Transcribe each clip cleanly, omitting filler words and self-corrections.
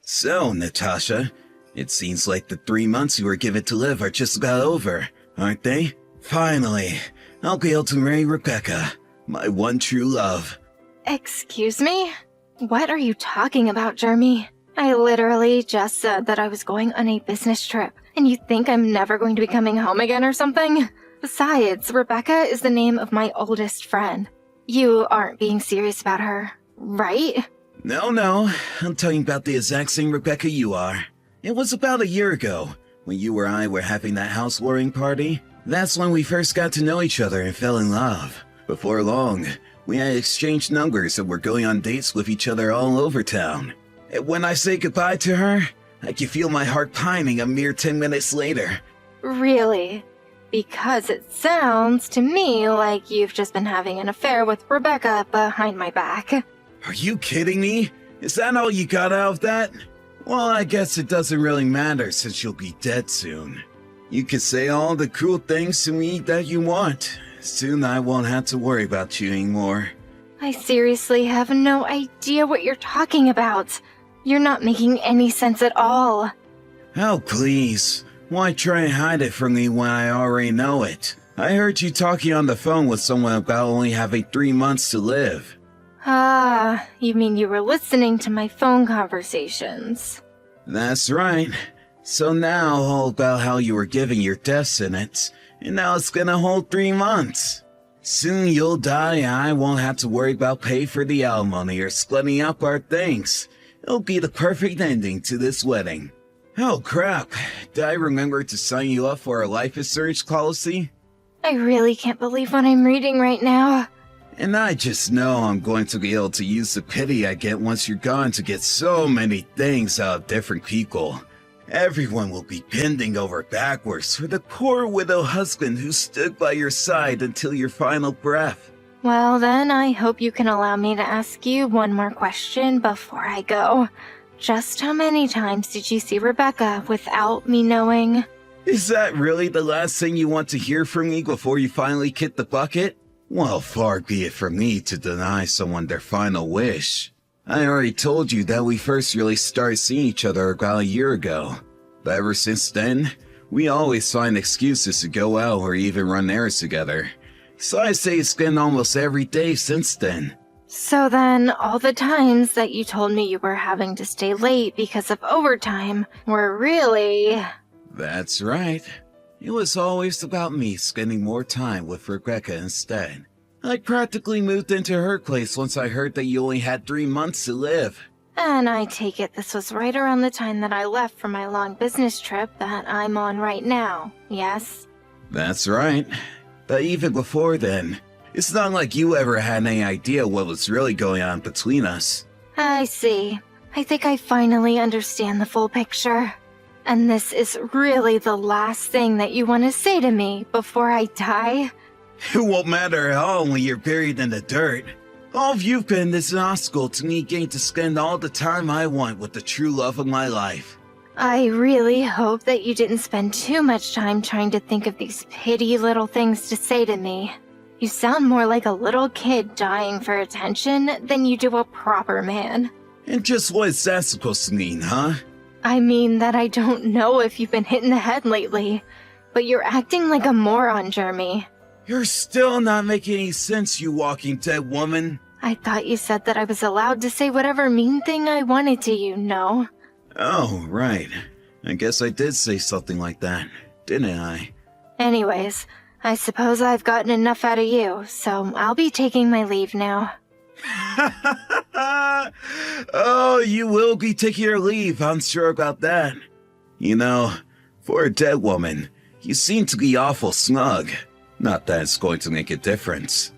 So, Natasha, it seems like the 3 months you were given to live are just about over, aren't they? Finally, I'll be able to marry Rebecca, my one true love. Excuse me? What are you talking about, Jeremy? I literally just said that I was going on a business trip, and you think I'm never going to be coming home again or something? Besides, Rebecca is the name of my oldest friend. You aren't being serious about her, right? No, I'm talking about the exact same Rebecca you are. It was about a year ago, when you and I were having that housewarming party. That's when we first got to know each other and fell in love. Before long, we had exchanged numbers and were going on dates with each other all over town. And when I say goodbye to her, I can feel my heart pining a mere 10 minutes later. Really? Because it sounds to me like you've just been having an affair with Rebecca behind my back. Are you kidding me? Is that all you got out of that? Well, I guess it doesn't really matter since you'll be dead soon. You can say all the cruel things to me that you want. Soon I won't have to worry about you anymore. I seriously have no idea what you're talking about. You're not making any sense at all. Oh, please. Why try and hide it from me when I already know it? I heard you talking on the phone with someone about only having 3 months to live. Ah, you mean you were listening to my phone conversations? That's right. So now all about how you were giving your death sentence, and now it's gonna hold 3 months. Soon you'll die and I won't have to worry about pay for the alimony or splitting up our things. It'll be the perfect ending to this wedding. Oh crap, did I remember to sign you up for a life insurance policy? I really can't believe what I'm reading right now. And I just know I'm going to be able to use the pity I get once you're gone to get so many things out of different people. Everyone will be bending over backwards for the poor widow husband who stood by your side until your final breath. Well then, I hope you can allow me to ask you one more question before I go. Just how many times did you see Rebecca without me knowing? Is that really the last thing you want to hear from me before you finally kick the bucket? Well, far be it from me to deny someone their final wish. I already told you that we first really started seeing each other about a year ago. But ever since then, we always find excuses to go out or even run errands together. So I say it's been almost every day since then. So then, all the times that you told me you were having to stay late because of overtime were really... That's right. It was always about me spending more time with Rebecca instead. I practically moved into her place once I heard that you only had 3 months to live. And I take it this was right around the time that I left for my long business trip that I'm on right now, yes? That's right. But even before then, it's not like you ever had any idea what was really going on between us. I see. I think I finally understand the full picture. And this is really the last thing that you want to say to me before I die? It won't matter at all when you're buried in the dirt. All you've been is an obstacle to me getting to spend all the time I want with the true love of my life. I really hope that you didn't spend too much time trying to think of these petty little things to say to me. You sound more like a little kid dying for attention than you do a proper man. And just what is that supposed to mean, huh? I mean that I don't know if you've been hit in the head lately, but you're acting like a moron, Jeremy. You're still not making any sense, you walking dead woman. I thought you said that I was allowed to say whatever mean thing I wanted to you, no? Oh, right. I guess I did say something like that, didn't I? Anyways, I suppose I've gotten enough out of you, so I'll be taking my leave now. Oh, you will be taking your leave, I'm sure about that. You know, for a dead woman, you seem to be awful snug. Not that it's going to make a difference.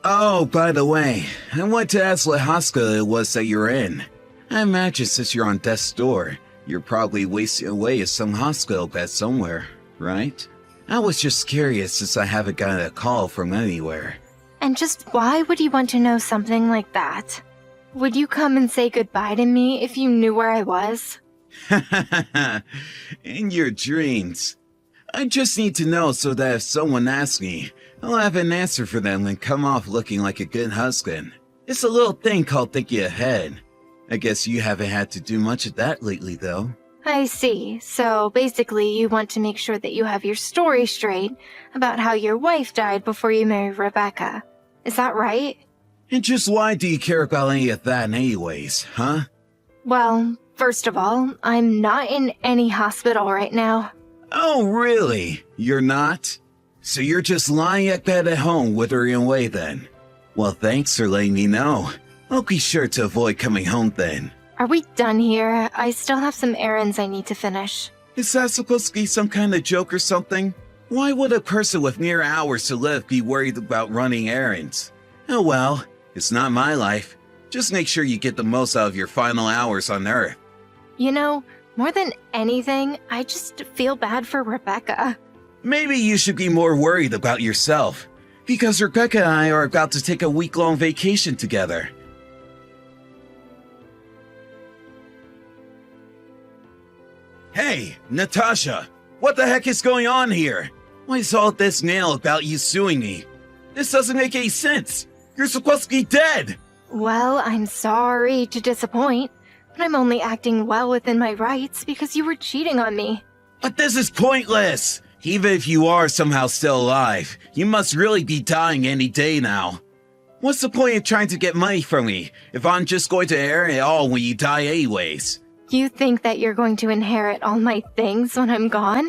Oh, by the way, I want to ask what hospital it was that you're in. I imagine since you're on death's door, you're probably wasting away at some hospital bed somewhere, right? I was just curious since I haven't gotten a call from anywhere. And just why would you want to know something like that? Would you come and say goodbye to me if you knew where I was? In your dreams. I just need to know so that if someone asks me, I'll have an answer for them and come off looking like a good husband. It's a little thing called thinking ahead. I guess you haven't had to do much of that lately, though. I see. So basically you want to make sure that you have your story straight about how your wife died before you married Rebecca. Is that right? And just why do you care about any of that anyways, huh? Well, first of all, I'm not in any hospital right now. Oh, really? You're not? So you're just lying at bed at home withering away then? Well, thanks for letting me know. I'll be sure to avoid coming home then. Are we done here? I still have some errands I need to finish. Is that supposed to be some kind of joke or something? Why would a person with mere hours to live be worried about running errands? Oh well, it's not my life. Just make sure you get the most out of your final hours on Earth. You know, more than anything, I just feel bad for Rebecca. Maybe you should be more worried about yourself, because Rebecca and I are about to take a week-long vacation together. Hey, Natasha! What the heck is going on here? Why is all this now about you suing me? This doesn't make any sense! You're supposed to be dead! Well, I'm sorry to disappoint, but I'm only acting well within my rights because you were cheating on me. But this is pointless! Even if you are somehow still alive, you must really be dying any day now. What's the point of trying to get money from me if I'm just going to inherit it all when you die anyways? You think that you're going to inherit all my things when I'm gone?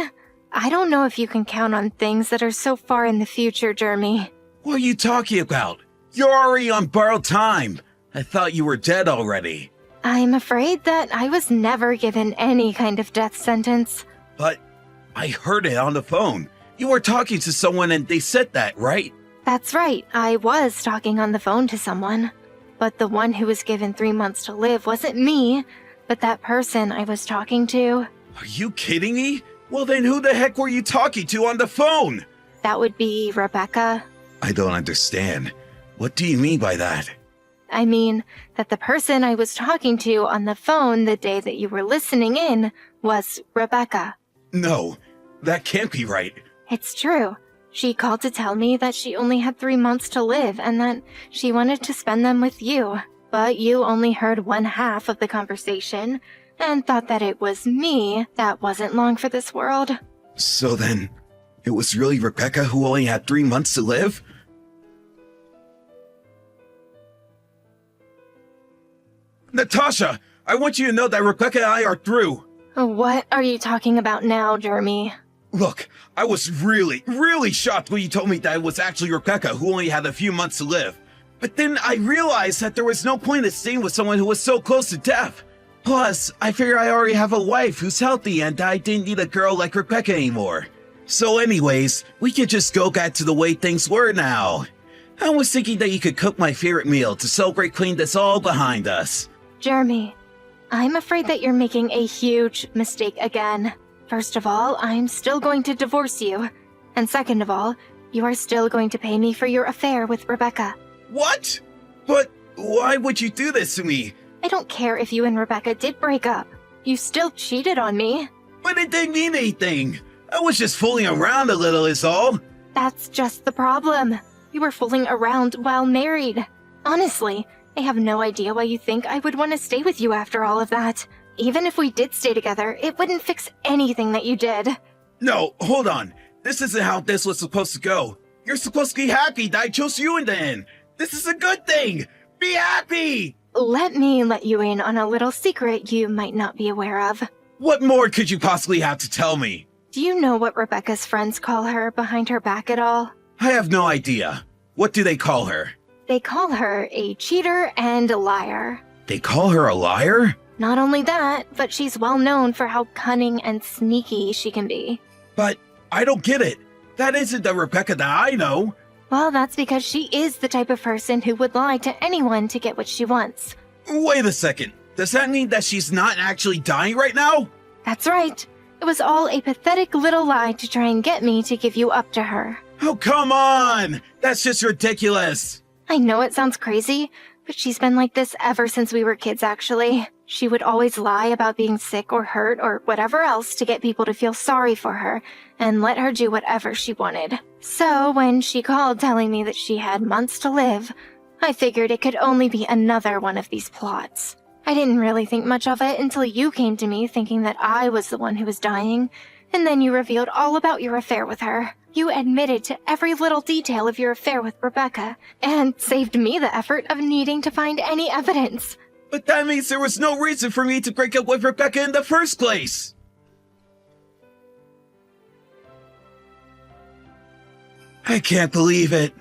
I don't know if you can count on things that are so far in the future, Jeremy. What are you talking about? You're already on borrowed time. I thought you were dead already. I'm afraid that I was never given any kind of death sentence. But I heard it on the phone. You were talking to someone and they said that, right? That's right, I was talking on the phone to someone. But the one who was given 3 months to live wasn't me, but that person I was talking to. Are you kidding me? Well then who the heck were you talking to on the phone? That would be Rebecca. I don't understand. What do you mean by that? I mean that the person I was talking to on the phone the day that you were listening in was Rebecca. No, that can't be right. It's true. She called to tell me that she only had 3 months to live and that she wanted to spend them with you. But you only heard one half of the conversation and thought that it was me that wasn't long for this world. So then, it was really Rebecca who only had 3 months to live? Natasha, I want you to know that Rebecca and I are through. What are you talking about now, Jeremy? Look, I was really shocked when you told me that it was actually Rebecca who only had a few months to live. But then I realized that there was no point in staying with someone who was so close to death. Plus, I figure I already have a wife who's healthy and I didn't need a girl like Rebecca anymore. So anyways, we could just go back to the way things were now. I was thinking that you could cook my favorite meal to celebrate putting this all behind us. Jeremy, I'm afraid that you're making a huge mistake again. First of all, I'm still going to divorce you. And second of all, you are still going to pay me for your affair with Rebecca. What? But why would you do this to me? I don't care if you and Rebecca did break up. You still cheated on me. But it didn't mean anything. I was just fooling around a little is all. That's just the problem. You were fooling around while married. Honestly, I have no idea why you think I would want to stay with you after all of that. Even if we did stay together, it wouldn't fix anything that you did. No, hold on. This isn't how this was supposed to go. You're supposed to be happy that I chose you in the end. This is a good thing. Be happy! Let me let you in on a little secret you might not be aware of. What more could you possibly have to tell me? Do you know what Rebecca's friends call her behind her back at all? I have no idea. What do they call her? They call her a cheater and a liar. They call her a liar? Not only that, but she's well known for how cunning and sneaky she can be. But I don't get it. That isn't the Rebecca that I know. Well, that's because she is the type of person who would lie to anyone to get what she wants. Wait a second. Does that mean that she's not actually dying right now? That's right. It was all a pathetic little lie to try and get me to give you up to her. Oh, come on! That's just ridiculous. I know it sounds crazy, but she's been like this ever since we were kids, actually. She would always lie about being sick or hurt or whatever else to get people to feel sorry for her and let her do whatever she wanted. So when she called telling me that she had months to live, I figured it could only be another one of these plots. I didn't really think much of it until you came to me thinking that I was the one who was dying, and then you revealed all about your affair with her. You admitted to every little detail of your affair with Rebecca, and saved me the effort of needing to find any evidence. But that means there was no reason for me to break up with Rebecca in the first place! I can't believe it.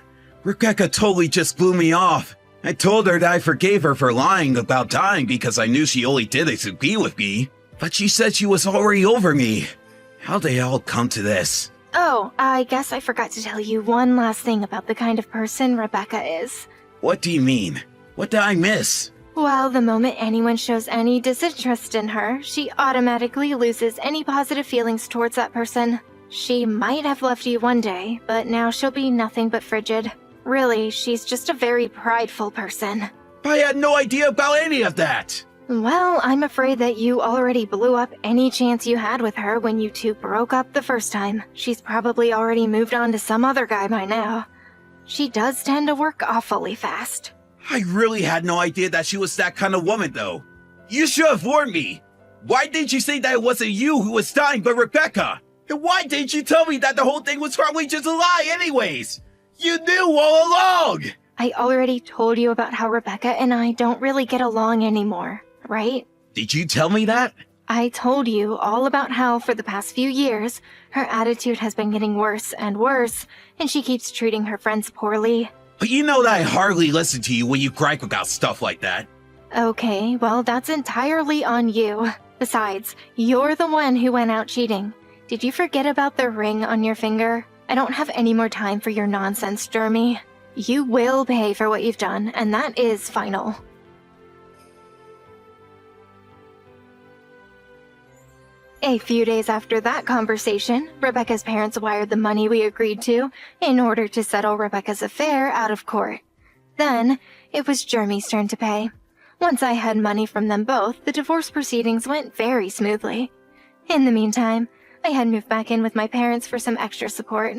Rebecca totally just blew me off. I told her that I forgave her for lying about dying because I knew she only did it to be with me. But she said she was already over me. How'd they all come to this? Oh, I guess I forgot to tell you one last thing about the kind of person Rebecca is. What do you mean? What did I miss? Well, the moment anyone shows any disinterest in her, she automatically loses any positive feelings towards that person. She might have loved you one day, but now she'll be nothing but frigid. Really, she's just a very prideful person. I had no idea about any of that! Well, I'm afraid that you already blew up any chance you had with her when you two broke up the first time. She's probably already moved on to some other guy by now. She does tend to work awfully fast. I really had no idea that she was that kind of woman, though. You should have warned me. Why didn't you say that it wasn't you who was dying but Rebecca? And why didn't you tell me that the whole thing was probably just a lie anyways? You knew all along! I already told you about how Rebecca and I don't really get along anymore, right? Did you tell me that? I told you all about how for the past few years, her attitude has been getting worse and worse, and she keeps treating her friends poorly. But you know that I hardly listen to you when you gripe about stuff like that. Okay, well that's entirely on you. Besides, you're the one who went out cheating. Did you forget about the ring on your finger? I don't have any more time for your nonsense, Jeremy. You will pay for what you've done, and that is final. A few days after that conversation, Rebecca's parents wired the money we agreed to in order to settle Rebecca's affair out of court. Then, it was Jeremy's turn to pay. Once I had money from them both, the divorce proceedings went very smoothly. In the meantime, I had moved back in with my parents for some extra support.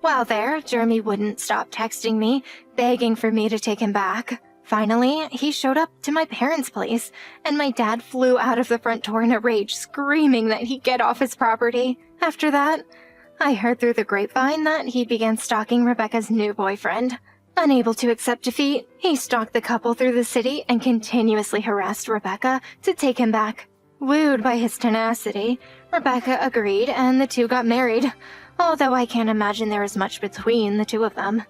While there, Jeremy wouldn't stop texting me, begging for me to take him back. Finally, he showed up to my parents' place, and my dad flew out of the front door in a rage, screaming that he'd get off his property. After that, I heard through the grapevine that he began stalking Rebecca's new boyfriend. Unable to accept defeat, he stalked the couple through the city and continuously harassed Rebecca to take him back. Wooed by his tenacity, Rebecca agreed and the two got married, although I can't imagine there was much between the two of them.